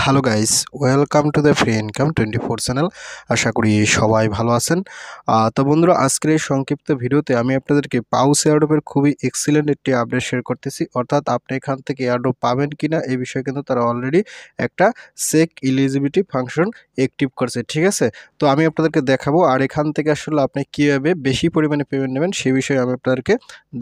Hello guys, welcome to the free income 24 channel. আশা করি সবাই ভালো আছেন। তো বন্ধুরা, আজকের এই সংক্ষিপ্ত ভিডিওতে আমি আপনাদেরকে পাউস এয়ারড্রপের খুবই এক্সিলেন্ট একটি আপডেট শেয়ার করতেছি। অর্থাৎ আপনি এখান থেকে এয়ারড্রপ পাবেন কিনা এই বিষয়ে কিন্তু তারা অলরেডি একটা চেক এলিজিবিলিটি ফাংশন অ্যাক্টিভ করছে, ঠিক আছে। তো আমি আপনাদেরকে দেখাবো, আর এখান থেকে আসলে আপনি কীভাবে বেশি পরিমাণে পেমেন্ট নেবেন সেই বিষয়ে আমি আপনাদেরকে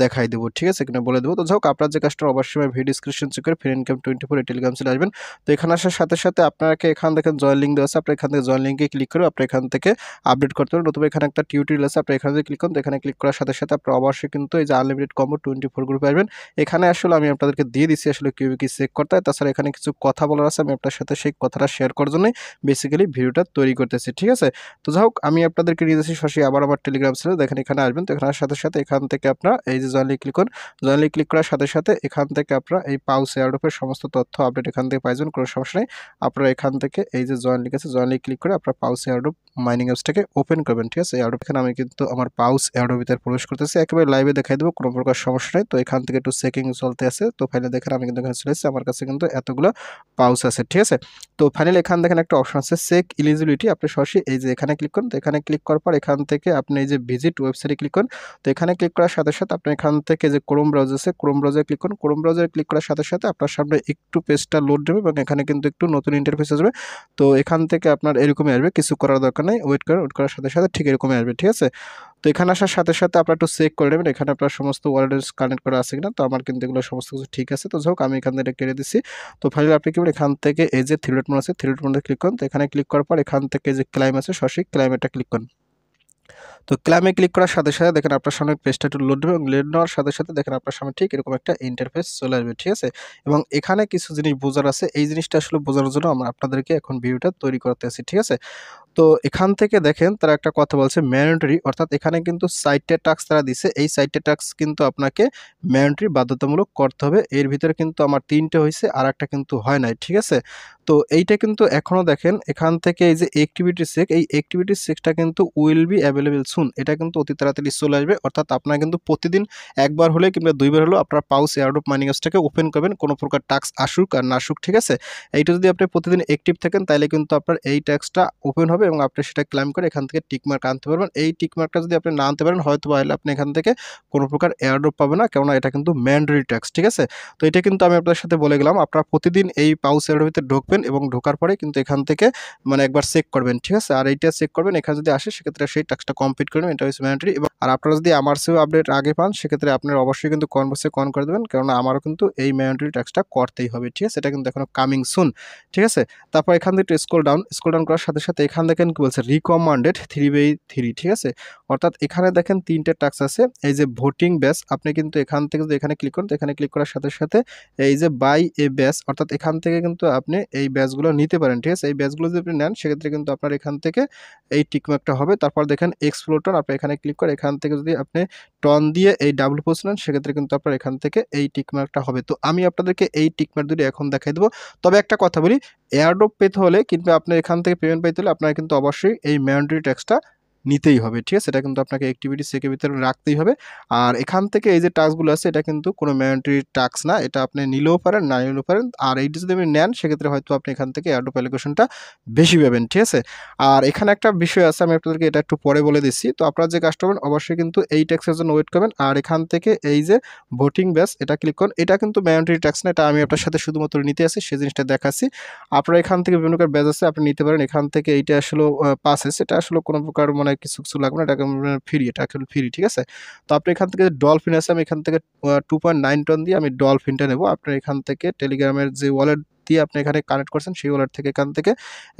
দেখাই দেবো, ঠিক আছে কিনা বলে দেবো। তো যাই হোক, আপনার যে কাজটা অবশ্যই ভিডিও ডিসক্রিপশন চেক করে ফ্রি ইনকাম 24 এই টেলিগ্রাম চ্যানেলে আসবেন। তো এখানে আসার সাথে সাথে আপনাকে এখান দেখেন জয়েন লিঙ্ক দেওয়া আছে, আপনি এখান থেকে জয়েন লিঙ্কে ক্লিক করে আপনি এখান থেকে আপডেট করতে পারেন। নতুবা এখানে একটা টিউটোরিয়াল আছে, আপনি এখানে ক্লিক করুন। তো এখানে ক্লিক করার সাথে সাথে আপনার অবশ্যই কিন্তু এই যে আনলিমিটেড কম্বো 24 গ্রুপে আসবেন। এখানে আসলে আমি আপনাদেরকে দিয়ে দিচ্ছি আসলে কীভাবে কি চেক করতে হয়। তাছাড়া এখানে কিছু কথা বলার আছে, আমি আপনার সাথে সেই কথাটা শেয়ার করার জন্যই বেসিক্যালি ভিডিওটা তৈরি করতেছি, ঠিক আছে। তো যাই হোক, আমি আপনাদেরকে নিয়ে যাচ্ছি সরাসরি আবার আমার টেলিগ্রাম চ্যানেলে। দেখেন এখানে আসবেন, তো এখানে সাথে সাথে এখান থেকে আপনার এই যে জয়েন লিঙ্ক ক্লিক করুন। জয়েন লিঙ্ক ক্লিক করার সাথে সাথে এখান থেকে আপনারা এই পাউস এয়ারড্রপের সমস্ত তথ্য আপডেট এখান থেকে পাইবেন, কোনো সমস্যা নেই। আপনারা এখান থেকে এই যে জয়েন লিঙ্ক আছে, জয়েন লিঙ্ক ক্লিক করে আপনারা পাউস এয়ারড্রপ মাইনিং অ্যাপসটাকে ওপেন করবেন, ঠিক আছে। এয়ারড্রপ এখানে আমি কিন্তু আমার পাউস এয়ারড্রপ ভিতরে প্রবেশ করতেছি, একেবারে লাইভে দেখাই দেবো, কোনো প্রকার সমস্যা নেই। তো এখান থেকে একটু চেকিং চলতে আছে। তো ফাইনালি দেখেন আমি কিন্তু এখানে চলে এসেছি, আমার কাছে কিন্তু এতগুলো পাউস আছে, ঠিক আছে। তো ফাইনালি এখান দেখেন একটা অপশন আছে চেক এলিজিবিলিটি, আপনি সরাসরি এই যে এখানে ক্লিক করুন। তো এখানে ক্লিক করার পর এখান থেকে আপনি এই যে ভিজিট ওয়েবসাইটে ক্লিক করুন। তো এখানে ক্লিক করার সাথে সাথে আপনি এখান থেকে যে ক্রোম ব্রাউজার আছে, ক্রোম ব্রাউজারে ক্লিক করুন। ক্রোম ব্রাউজারে ক্লিক করার সাথে সাথে আপনার সামনে একটু পেজটা লোড দেবে এবং এখানে কিন্তু একটু নতুন ইন্টারফেস আসবে। তো এখান থেকে আপনার এরকমই আসবে, কিছু করার দরকার নেই, ওয়েট করেন, ওয়েট করার সাথে সাথে ঠিক এরকমই আসবে, ঠিক আছে। তো এখানে আসার সাথে সাথে আপনার একটু চেক করে নেবেন এখানে আপনার সমস্ত ওয়ালেট কানেক্ট করা আছে কিনা। তো আমার কিন্তু এগুলো সমস্ত কিছু ঠিক আছে। তো যাই হোক, আমি এখান থেকে কেটে দিচ্ছি। তো ফাইনালি আপনি কি করবেন, এখান থেকে এই যে থ্রি ডট মোড আছে, থ্রি ডট মোডে ক্লিক করুন। তো এখানে ক্লিক করার পর এখান থেকে যে ক্লাইম আছে, সরাসরি ক্লাইমেটা ক্লিক করুন। তো ক্লাইমে ক্লিক করার সাথে সাথে দেখেন আপনার সামনে পেজটা একটু লোড হবে এবং লোড নেওয়ার সাথে সাথে দেখেন আপনার সামনে ঠিক এরকম একটা ইন্টারফেস চলে আসবে, ঠিক আছে। এবং এখানে কিছু জিনিস বোঝার আছে, এই জিনিসটা আসলে বোঝানোর জন্য আমরা আপনাদেরকে এখন ভিডিওটা তৈরি করতে আছি, ঠিক আছে। তো এখান থেকে দেখেন তারা একটা কথা বলছে ম্যান্ডেটরি, অর্থাৎ এখানে কিন্তু 4টা টাস্ক তারা দিছে, এই 4টা টাস্ক কিন্তু আপনাকে ম্যান্ডেটরি বাধ্যতামূলক করতে হবে। এর ভিতরে কিন্তু আমার 3টে হয়েছে, আর একটা কিন্তু হয় নাই, ঠিক আছে। তো এইটা কিন্তু এখনো দেখেন এখান থেকে এই যে অ্যাক্টিভিটি চেক, এই অ্যাক্টিভিটি চেকটা কিন্তু উইল বি অ্যাভেলেবল সুন, এটা কিন্তু অতি তাড়াতাড়ি চলে আসবে। অর্থাৎ আপনারা কিন্তু প্রতিদিন একবার হলে কিংবা 2বার হলেও আপনার পাউস এয়ারড্রপ মাইনিং অ্যাপসটাকে ওপেন করবেন, কোনো প্রকার টাস্ক আসুক আর না আসুক, ঠিক আছে। এইটা যদি আপনি প্রতিদিন অ্যাক্টিভ থাকেন তাহলে কিন্তু আপনার এই টাস্কটা ওপেন হবে এবং আপনি সেটা ক্লাইম করে এখান থেকে টিকমার্ক আনতে পারবেন। এই টিকমার্কটা যদি আপনি না আনতে পারেন হয়তো তাহলে আপনি এখান থেকে কোনো প্রকার এয়ারড্রপ পাবেন না, কেননা এটা কিন্তু ম্যান্ডেটরি ট্যাক্স, ঠিক আছে। তো এটা কিন্তু আমি আপনাদের সাথে বলে গেলাম, আপনারা প্রতিদিন এই পাউস এয়ারড্রপ ভিতরে ঢুকবেন এবং ঢোকার পরে কিন্তু এখান থেকে মানে একবার চেক করবেন, ঠিক আছে। আর এইটা চেক করবেন, এখানে যদি আসে সেক্ষেত্রে সেই টাস্কটা কমপ্লিট করবেন, এটা হচ্ছে ম্যান্ডেটরি। এবং আর আপনারা যদি আমার চেয়েও আপডেট আগে পান সেক্ষেত্রে আপনারা অবশ্যই কিন্তু কনভার্সে কন করে দেবেন, কেননা আমারও কিন্তু এই ম্যান্ডেটরি টাস্কটা করতেই হবে, ঠিক আছে। এটা কিন্তু এখনো কামিং সুন, ঠিক আছে। তারপর এখান থেকে স্ক্রল ডাউন করার সাথে সাথে এখান দেখেন কি বলছে রিকমান্ডেড 3/3, ঠিক আছে। অর্থাৎ এখানে দেখেন 3টে টাস্ক আছে, এই যে ভোটিং ব্যাচ, আপনি কিন্তু এখান থেকে যদি এখানে ক্লিক করেন, তো এখানে ক্লিক করার সাথে সাথে এই যে বাই এ ব্যাচ, অর্থাৎ এখান থেকে কিন্তু আপনি এই ব্যাচগুলো নিতে পারেন, ঠিক আছে। এই ব্যাচগুলো যদি আপনি নেন সেক্ষেত্রে কিন্তু আপনার এখান থেকে এই টিকমার্কটা হবে। তারপর দেখেন এক্সপ্লোর, আপনি এখানে ক্লিক করে এখান থেকে যদি আপনি টন দিয়ে এই ডাবল পোস্ট নেন সেক্ষেত্রে কিন্তু আপনার এখান থেকে এই টিকমার্কটা হবে। তো আমি আপনাদেরকে এই টিকমার্ক দুটি এখন দেখাই দেবো। তবে একটা কথা বলি, এয়ারড্রপ পেতে হলে কিংবা আপনি এখান থেকে পেমেন্ট পেতে হলে আপনার কিন্তু অবশ্যই এই ম্যান্ডেটরি ট্যাক্সটা নিতেই হবে, ঠিক আছে। এটা কিন্তু আপনাকে অ্যাক্টিভিটি চেকের ভিতরে রাখতেই হবে। আর এখান থেকে এই যে টাস্কগুলো আছে এটা কিন্তু কোনো ম্যান্ডেটরি টাস্ক না, এটা আপনি নিলেও পারেন না নিলেও পারেন। আর এইটা যদি আপনি নেন সেক্ষেত্রে হয়তো আপনি এখান থেকে এয়ারড্রপ অ্যালোকেশনটা বেশি পাবেন, ঠিক আছে। আর এখানে একটা বিষয় আছে, আমি আপনাদেরকে এটা একটু পরে বলে দিচ্ছি। তো আপনারা যে কাজটা করবেন অবশ্যই কিন্তু এই ট্যাক্সের জন্য ওয়েট করবেন। আর এখান থেকে এই যে ভোটিং ব্যাচ এটা ক্লিক করুন, এটা কিন্তু ম্যান্ডেটরি ট্যাক্স না, এটা আমি আপনার সাথে শুধুমাত্র নিতে আসি সেই জিনিসটা দেখাচ্ছি। আপনারা এখান থেকে বিভিন্ন প্রকার ব্যাচ আছে আপনি নিতে পারেন, এখান থেকে এইটা আসলে পাসেস, এটা আসলে কোনো প্রকার মানে কিছু কিছু লাগবে না, এটা ফ্রি, এটা অ্যাকচুয়ালি ফ্রি, ঠিক আছে। তো আপনি এখান থেকে ডলফিন আছে, আমি এখান থেকে 2.9 টন দিয়ে আমি ডলফিনটা নেব। আপনার এখান থেকে টেলিগ্রামের যে ওয়ালেট দিয়ে আপনি এখানে কানেক্ট করছেন সেই ওয়ালেট থেকে এখান থেকে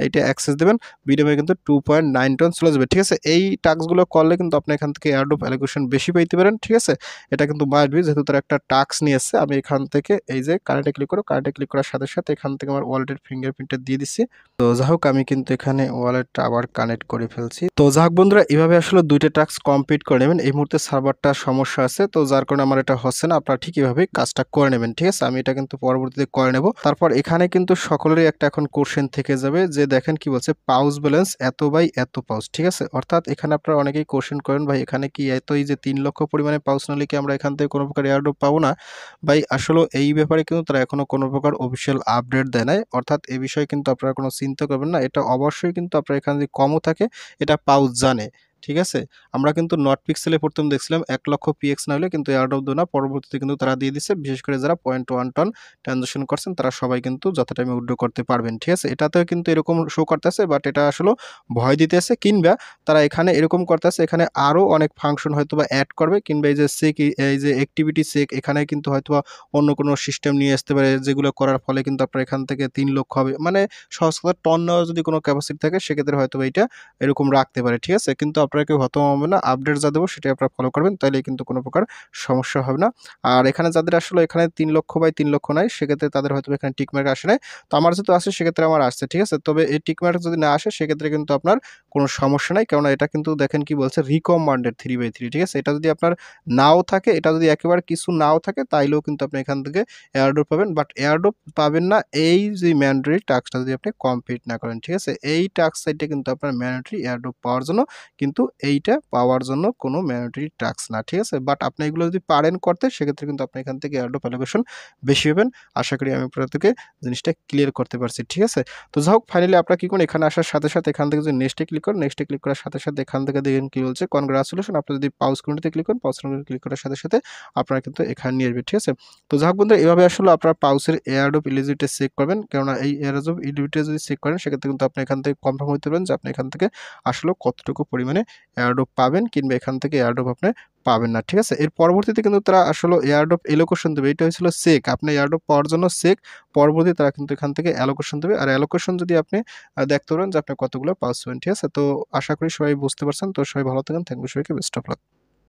এইটা অ্যাক্সেস দেবেন, বিনিময়ে কিন্তু 2.9 টন চলে যাবে, ঠিক আছে। এই টাস্কগুলো করলে কিন্তু আপনি এখান থেকে এয়ারড্রপ অ্যালোকেশন বেশি পাইতে পারেন, ঠিক আছে। এটা কিন্তু মাস্ট বি, যেহেতু তার একটা টাস্ক নিয়ে এসছে। আমি এখান থেকে এই যে কানেক্টে ক্লিক করো, কানেক্টে ক্লিক করার সাথে সাথে এখান থেকে আমার ওয়ালেটের ফিঙ্গারপ্রিন্টটা দিয়ে দিচ্ছি। তো যাই হোক, আমি কিন্তু এখানে ওয়ালেটটা আবার কানেক্ট করে ফেলছি। তো যাই হোক বন্ধুরা, এভাবে আসলে 2টা টাস্ক কমপ্লিট করে নেবেন। এই মুহূর্তে সার্ভারটা সমস্যা আছে, তো যার কারণে আমার এটা হচ্ছে না, আপনারা ঠিক এভাবে কাজটা করে নেবেন, ঠিক আছে। আমি এটা কিন্তু পরবর্তীতে করে নেব। তারপর এখানে এখানে কিন্তু সকলেরই একটা এখন কোশ্চেন থেকে যাবে যে দেখেন কি বলছে পাউস ব্যালেন্স এত বাই এত পাউস, ঠিক আছে? অর্থাৎ এখানে আপনারা অনেকেই কোশ্চেন করেন ভাই এখানে কি এতই যে 3 লক্ষ পরিমাণে পাউস নিলে কি আমরা এখান থেকে কোনো প্রকার এয়ারড্রপ পাবো না? ভাই আসলে এই ব্যাপারে কিন্তু তারা এখনো কোনো প্রকার অফিসিয়াল আপডেট দেয় নাই। অর্থাৎ এ বিষয়ে কিন্তু আপনারা কোনো চিন্তা করবেন না। এটা অবশ্যই কিন্তু আপনার এখানে যদি কমও থাকে এটা পাউস জানে। ঠিক আছে? আমরা কিন্তু নট পিক্সেলে ১ম দেখছিলাম ১ লক্ষ পিএক্স না হলে কিন্তু এয়ারড্রপ দেয় না। পরবর্তীতে কিন্তু তারা দিয়ে দিছে। বিশেষ করে যারা 0.1 টন ট্রানজ্যাকশন করছেন তারা সবাই কিন্তু যত টাইমে উইথড্র করতে পারবেন। ঠিক আছে? এটাতেও কিন্তু এরকম শো করতেছে বাট এটা আসলে ভয় দিতেছে কিংবা তারা এখানে এরকম করতেছে এখানে আরো অনেক ফাংশন হয়তোবা এড করবে কিংবা এই যে চেক এই যে অ্যাক্টিভিটি চেক এখানে কিন্তু হয়তোবা অন্য কোনো সিস্টেম নিয়ে আসতে পারে যেগুলো করার ফলে কিন্তু আপনার এখান থেকে ৩ লক্ষ হবে। মানে সহজ কথা টন নেওয়ার যদি কোনো ক্যাপাসিটি থাকে সেক্ষেত্রে হয়তোবা এইটা এরকম রাখতে পারে। ঠিক আছে? কিন্তু আপনারা কেউ হতাম হবে না। আপডেট যা দেবো সেটাই আপনারা ফলো করবেন। তাইলেই কিন্তু কোনো প্রকার সমস্যা হবে না। আর এখানে যাদের আসলে এখানে ৩ লক্ষ বাই ৩ লক্ষ নাই সেক্ষেত্রে তাদের হয়তোবা এখানে টিক মার্ক আসে নাই। তো আমার যেহেতু আসে সেক্ষেত্রে আমার আসছে। ঠিক আছে? তবে এই টিক মার্ক যদি না আসে সেক্ষেত্রে কিন্তু আপনার কোনো সমস্যা নাই। কেননা এটা কিন্তু দেখেন কি বলছে রিকমান্ডেড 3/3 ঠিক আছে? এটা যদি আপনার নাও থাকে, এটা যদি একেবারে কিছু নাও থাকে তাইলেও কিন্তু আপনি এখান থেকে এয়ারড্রপ পাবেন। বাট এয়ারড্রপ পাবেন না এই যে ম্যান্ডেটরি টাস্কটা যদি আপনি কমপ্লিট না করেন। ঠিক আছে? এই টাস্ক সাইটে কিন্তু আপনার ম্যান্ডেটরি এয়ারড্রপ পাওয়ার জন্য কিন্তু এইটা পাওয়ার জন্য কোনো ম্যান্ডেটরি টাস্ক না। ঠিক আছে? বাট আপনি এগুলো যদি পারেন করতে সেক্ষেত্রে কিন্তু আপনি এখান থেকে এয়ারড্রপ অ্যালোকেশন বেশি পাবেন। আশা করি আমি আপনাদেরকে জিনিসটা ক্লিয়ার করতে পারছি। ঠিক আছে? তো যাই হোক ফাইনালি আপনারা কি করুন এখানে আসার সাথে, সাথে এখান থেকে যদি নেক্সটে ক্লিক করেন, নেক্সটে ক্লিক করার সাথে, সাথে এখান থেকে দেখেন কি বলছে কনগ্রাচুলেশন আপনি যদি পাউস কমিউনিটিতে ক্লিক করেন, পাউস কমিউনিটিতে ক্লিক করার সাথে, সাথে আপনারা কিন্তু এখানে নিয়ে আসবে। ঠিক আছে? তো যাই হোক বন্ধুরা এভাবে আসলে আপনারা পাউসের এয়ারড্রপ এলিজিবিলিটি চেক করবেন। কেননা এই এয়ারড্রপ এলিজিবিলিটি যদি চেক করেন সেক্ষেত্রে কিন্তু আপনি এখান থেকে কনফার্ম হইতে পারবেন যে আপনি এখান থেকে আসলে কতটুকু পরিমাণে এয়ারড্রপ পাবেন কিংবা এখান থেকে এয়ারড্রপ আপনি পাবেন না। ঠিক আছে? এর পরবর্তীতে কিন্তু তারা আসলে এয়ারড্রপ এলোকেশন দেবে। এটা হয়েছিল চেক। আপনি এয়ারড্রপ পাওয়ার জন্য চেক পরবর্তীতে তারা কিন্তু এখান থেকে অ্যালোকেশন দেবে। আর অ্যালোকেশন যদি আপনি দেখতে পারেন যে আপনি কতগুলো পাস পাবেন। ঠিক আছে? তো আশা করি সবাই বুঝতে পারছেন। তো সবাই ভালো থাকেন। থ্যাংক ইউ সবাইকে বেস্ট অফ লাক।